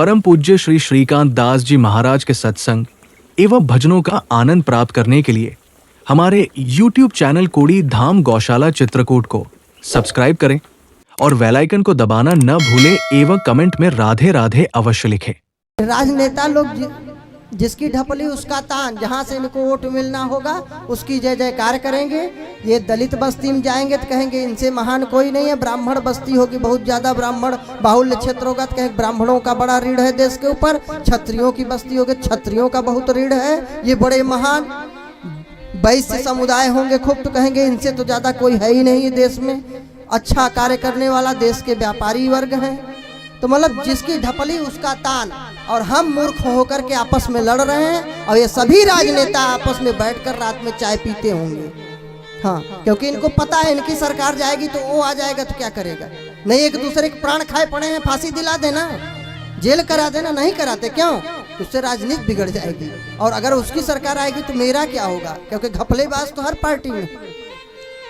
परम पूज्य श्री श्रीकांत दास जी महाराज के सत्संग एवं भजनों का आनंद प्राप्त करने के लिए हमारे YouTube चैनल कोड़ी धाम गौशाला चित्रकूट को सब्सक्राइब करें और बेल आइकन को दबाना न भूलें एवं कमेंट में राधे राधे अवश्य लिखें। राजनेता लोग जिसकी ढपली उसका तान, जहां से इनको वोट मिलना होगा उसकी जय जयकार करेंगे। ये दलित बस्ती में जाएंगे तो कहेंगे इनसे महान कोई नहीं है। ब्राह्मण बस्ती होगी, बहुत ज्यादा ब्राह्मण बाहुल्य क्षेत्र होगा तो कहेंगे ब्राह्मणों का बड़ा ऋण है देश के ऊपर। क्षत्रियों की बस्ती होगी, क्षत्रियों का बहुत ऋण है, ये बड़े महान। वैश्य समुदाय होंगे खूब तो कहेंगे इनसे तो ज्यादा कोई है ही नहीं देश में। अच्छा कार्य करने वाला देश के व्यापारी वर्ग हैं। तो मतलब जिसकी ढपली उसका तान, और हम मूर्ख होकर के आपस में लड़ रहे हैं और ये सभी राजनेता आपस में बैठकर रात में चाय पीते होंगे। हाँ, क्योंकि इनको पता है इनकी सरकार जाएगी तो वो आ जाएगा तो क्या करेगा। नहीं एक दूसरे के प्राण खाए पड़े हैं, फांसी दिला देना, जेल करा देना, नहीं कराते क्यों? उससे राजनीति बिगड़ जाएगी। और अगर उसकी सरकार आएगी तो मेरा क्या होगा, क्योंकि घपलेबाज तो हर पार्टी में।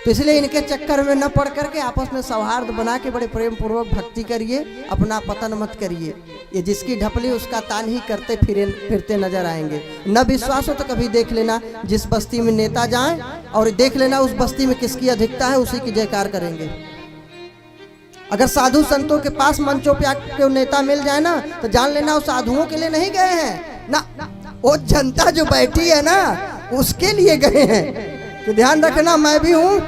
तो इसलिए इनके चक्कर में न पड़ करके आपस में सौहार्द बना के बड़े प्रेम पूर्वक भक्ति करिए, अपना पतन मत करिए। ये जिसकी ढपली उसका तान ही करते फिरते नजर आएंगे। न विश्वास हो तो कभी देख लेना, जिस बस्ती में नेता जाएं और देख लेना उस बस्ती में किसकी अधिकता है, उसी की जयकार करेंगे। अगर साधु संतों के पास मंचों पे आके नेता मिल जाए ना तो जान लेना वो साधुओं के लिए नहीं गए हैं ना, वो जनता जो बैठी है ना उसके लिए गए हैं। तो ध्यान रखना, मैं भी हूँ,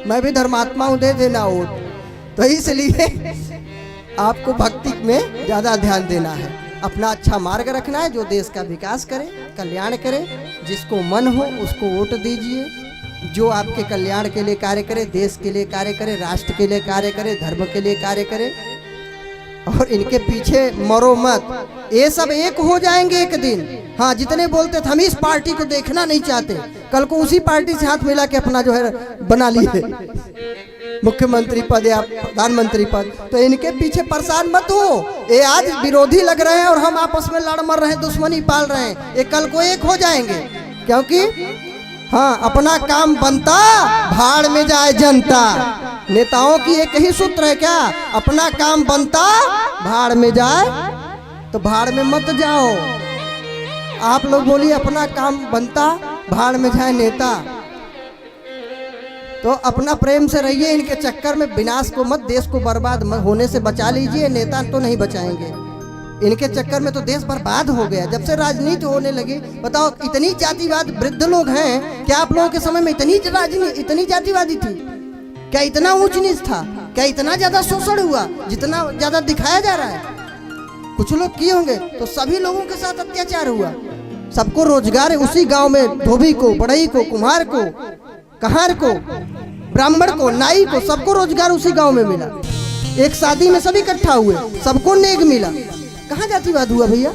मैं भी धर्मात्मा हूँ, दे देना वोट। तो इसलिए आपको भक्ति में ज्यादा ध्यान देना है, अपना अच्छा मार्ग रखना है, जो देश का विकास करे, कल्याण करे। जिसको मन हो उसको वोट दीजिए, जो आपके कल्याण के लिए कार्य करे, देश के लिए कार्य करे, राष्ट्र के लिए कार्य करे, धर्म के लिए कार्य करे। और इनके पीछे मरो मत, ये सब एक हो जाएंगे एक दिन। हाँ, जितने बोलते थे हम इस पार्टी को देखना नहीं चाहते, कल को उसी पार्टी से हाथ मिला के अपना जो है बना लिए मुख्यमंत्री पद या प्रधानमंत्री पद। तो इनके पीछे परेशान मत हो, ये आज विरोधी लग रहे हैं और हम आपस में लड़ मर रहे हैं, दुश्मनी पाल रहे हैं। ये कल को एक हो जाएंगे, क्योंकि हाँ, अपना काम बनता भाड़ में जाए जनता। नेताओं की एक ही सूत्र है क्या, अपना काम बनता भाड़ में जाए, तो भाड़ में मत जाओ। आप लोग बोलिए अपना काम बनता भाड़ में जाए नेता। तो अपना प्रेम से रहिए, इनके चक्कर में विनाश को मत, देश को बर्बाद होने से बचा लीजिए। नेता तो नहीं बचाएंगे, इनके चक्कर में तो देश बर्बाद हो गया जब से राजनीति होने लगी। बताओ, इतनी जातिवाद वृद्ध लोग हैं, क्या आप लोगों के समय में इतनी जातिवादी थी? क्या इतना ऊंच नीच था? क्या इतना ज्यादा शोषण हुआ जितना ज्यादा दिखाया जा रहा है? कुछ लोग किए होंगे, तो सभी लोगों के साथ अत्याचार हुआ। सबको रोजगार है उसी गांव में, धोबी को, बढ़ई को, कुम्हार को, कहार को, ब्राह्मण को, नाई को, सबको रोजगार उसी गांव में मिला। एक शादी में सभी इकट्ठा हुए, सबको नेग मिला। कहाँ जातिवाद हुआ भैया?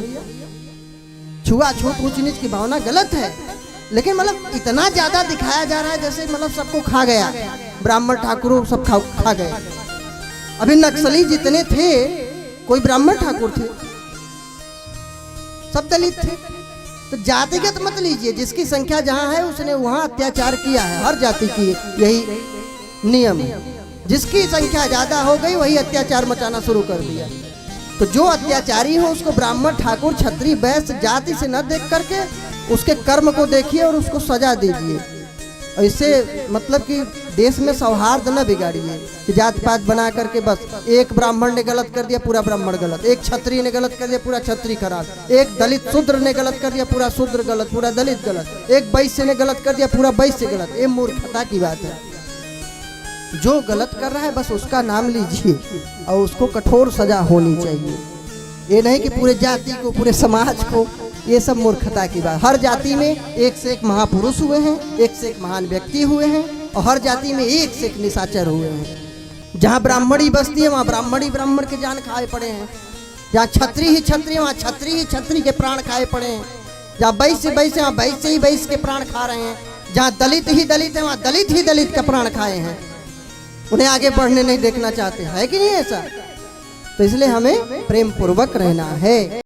छुआछूत ऊंच नीच की भावना गलत है, लेकिन मतलब इतना ज्यादा दिखाया जा रहा है जैसे मतलब सबको खा गया, ब्राह्मण ठाकुरों सब खा गए। अभी नक्सली जितने थे कोई ब्राह्मण ठाकुर थे, सब दलित थे। तो जातिगत मत लीजिए, जिसकी संख्या जहाँ है उसने वहाँ अत्याचार किया है। हर जाति की यही नियम है, जिसकी संख्या ज्यादा हो गई वही अत्याचार मचाना शुरू कर दिया। तो जो अत्याचारी हो उसको ब्राह्मण ठाकुर क्षत्रिय वैश्य जाति से न देख करके उसके कर्म को देखिए और उसको सजा दीजिए। इससे मतलब कि देश में सौहार्द न बिगाड़िए कि जात पात बना करके बस एक ब्राह्मण ने गलत कर दिया पूरा ब्राह्मण गलत, एक क्षत्रिय ने गलत कर दिया पूरा क्षत्रिय खराब, एक दलित शूद्र ने गलत कर दिया पूरा शूद्र गलत, पूरा दलित गलत, एक वैश्य ने गलत कर दिया पूरा वैश्य गलत। ये मूर्खता की बात है। जो गलत कर रहा है बस उसका नाम लीजिए और उसको कठोर सजा होनी चाहिए। ये नहीं कि पूरे जाति को, पूरे समाज को, ये सब मूर्खता की बात। हर जाति में एक से एक महापुरुष हुए हैं, एक से एक महान व्यक्ति हुए हैं, और हर जाति में एक से एक निशाचर हुए हैं। जहाँ ब्राह्मणी बस्ती है वहाँ ब्राह्मणी ब्राह्मण के जान खाए पड़े हैं, जहाँ छत्री ही छत्री वहाँ छत्री ही छत्री के प्राण खाए पड़े हैं, जहाँ वैश्य वैश्य वहाँ वैश्य ही वैश्य के प्राण खा रहे हैं, जहाँ दलित ही दलित है वहाँ दलित ही दलित का प्राण खाए हैं। उन्हें आगे बढ़ने नहीं देखना चाहते, है कि नहीं ऐसा? तो इसलिए हमें प्रेम पूर्वक रहना है।